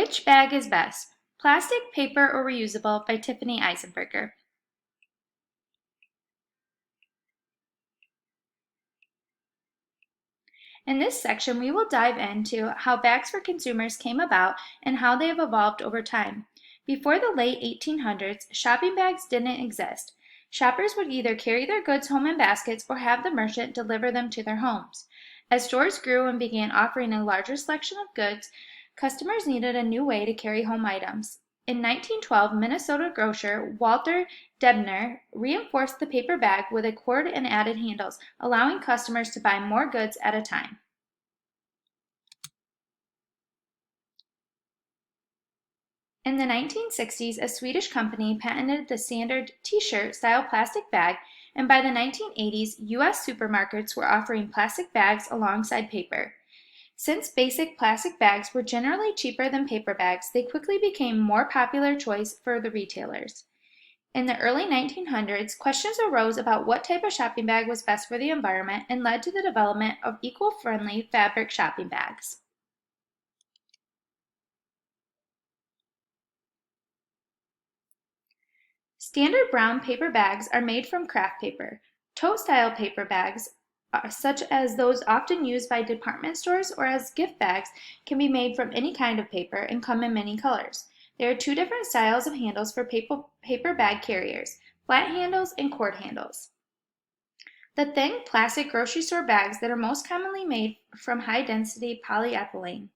Which bag is best? Plastic, paper, or reusable by Tiffany Eisenberger. In this section, we will dive into how bags for consumers came about and how they have evolved over time. Before the late 1800s, shopping bags didn't exist. Shoppers would either carry their goods home in baskets or have the merchant deliver them to their homes. As stores grew and began offering a larger selection of goods, customers needed a new way to carry home items. In 1912, Minnesota grocer Walter Debner reinforced the paper bag with a cord and added handles, allowing customers to buy more goods at a time. In the 1960s, a Swedish company patented the standard t-shirt style plastic bag, and by the 1980s, U.S. supermarkets were offering plastic bags alongside paper. Since basic plastic bags were generally cheaper than paper bags, they quickly became a more popular choice for the retailers. In the early 1900s, questions arose about what type of shopping bag was best for the environment and led to the development of eco-friendly fabric shopping bags. Standard brown paper bags are made from craft paper. Tote-style paper bags, such as those often used by department stores or as gift bags, can be made from any kind of paper and come in many colors. There are two different styles of handles for paper bag carriers: flat handles and cord handles. The thin plastic grocery store bags that are most commonly made from high-density polyethylene.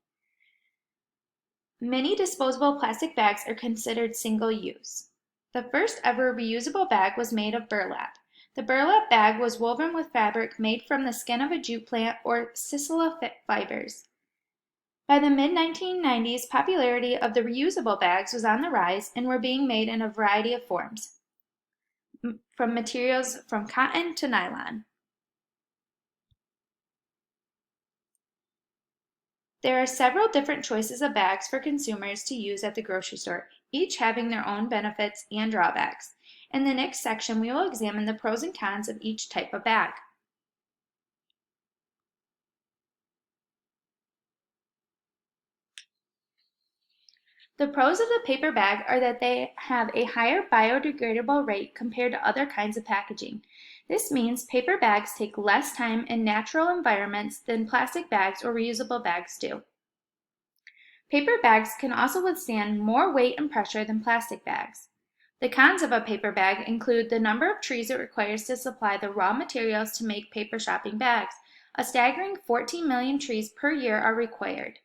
Many disposable plastic bags are considered single-use. The first ever reusable bag was made of burlap. The burlap bag was woven with fabric made from the skin of a jute plant or sisal fibers. By the mid-1990s, popularity of the reusable bags was on the rise and were being made in a variety of forms, from materials from cotton to nylon. There are several different choices of bags for consumers to use at the grocery store, each having their own benefits and drawbacks. In the next section, we will examine the pros and cons of each type of bag. The pros of the paper bag are that they have a higher biodegradable rate compared to other kinds of packaging. This means paper bags take less time in natural environments than plastic bags or reusable bags do. Paper bags can also withstand more weight and pressure than plastic bags. The cons of a paper bag include the number of trees it requires to supply the raw materials to make paper shopping bags. A staggering 14 million trees per year are required.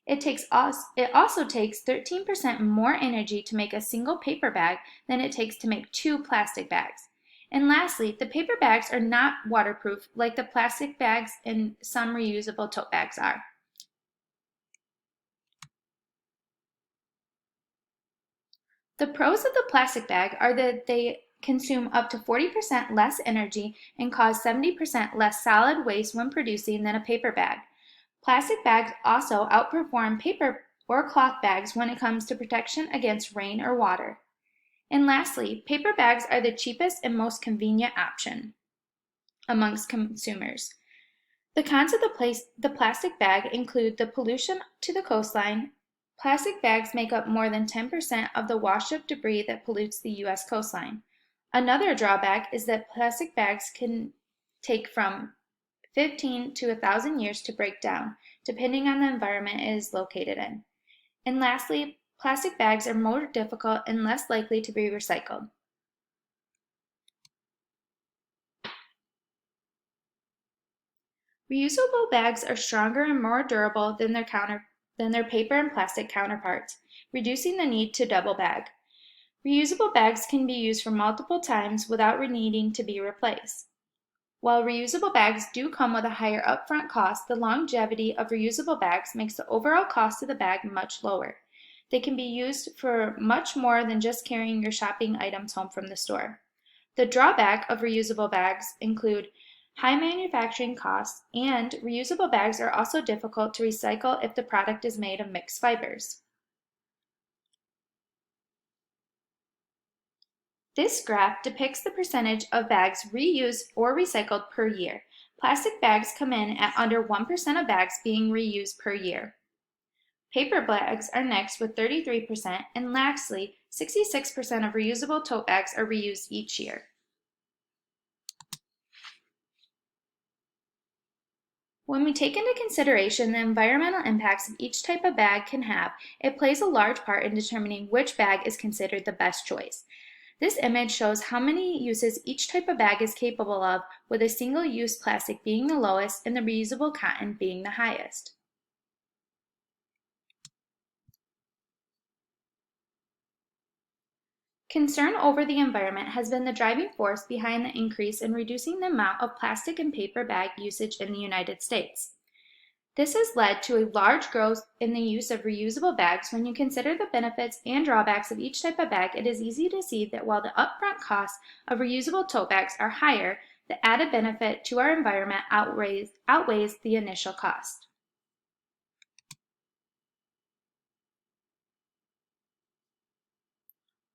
It also takes 13% more energy to make a single paper bag than it takes to make 2 plastic bags. And lastly, the paper bags are not waterproof like the plastic bags and some reusable tote bags are. The pros of the plastic bag are that they consume up to 40% less energy and cause 70% less solid waste when producing than a paper bag. Plastic bags also outperform paper or cloth bags when it comes to protection against rain or water. And lastly, paper bags are the cheapest and most convenient option amongst consumers. The cons of the plastic bag include the pollution to the coastline. Plastic bags make up more than 10% of the washed-up debris that pollutes the U.S. coastline. Another drawback is that plastic bags can take from 15 to 1,000 years to break down, depending on the environment it is located in. And lastly, plastic bags are more difficult and less likely to be recycled. Reusable bags are stronger and more durable than their paper and plastic counterparts, reducing the need to double bag. Reusable bags can be used for multiple times without needing to be replaced. While reusable bags do come with a higher upfront cost, the longevity of reusable bags makes the overall cost of the bag much lower. They can be used for much more than just carrying your shopping items home from the store. The drawback of reusable bags include high manufacturing costs, and reusable bags are also difficult to recycle if the product is made of mixed fibers. This graph depicts the percentage of bags reused or recycled per year. Plastic bags come in at under 1% of bags being reused per year. Paper bags are next with 33%, and lastly, 66% of reusable tote bags are reused each year. When we take into consideration the environmental impacts each type of bag can have, it plays a large part in determining which bag is considered the best choice. This image shows how many uses each type of bag is capable of, with a single-use plastic being the lowest and the reusable cotton being the highest. Concern over the environment has been the driving force behind the increase in reducing the amount of plastic and paper bag usage in the United States. This has led to a large growth in the use of reusable bags. When you consider the benefits and drawbacks of each type of bag, it is easy to see that while the upfront costs of reusable tote bags are higher, the added benefit to our environment outweighs the initial cost.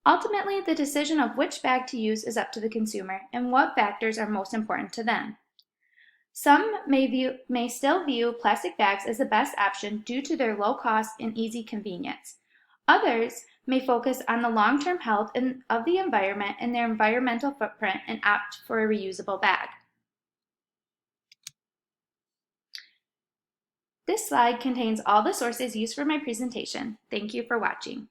Ultimately, the decision of which bag to use is up to the consumer and what factors are most important to them. Some may still view plastic bags as the best option due to their low cost and easy convenience. Others may focus on the long-term health of the environment and their environmental footprint and opt for a reusable bag. This slide contains all the sources used for my presentation. Thank you for watching.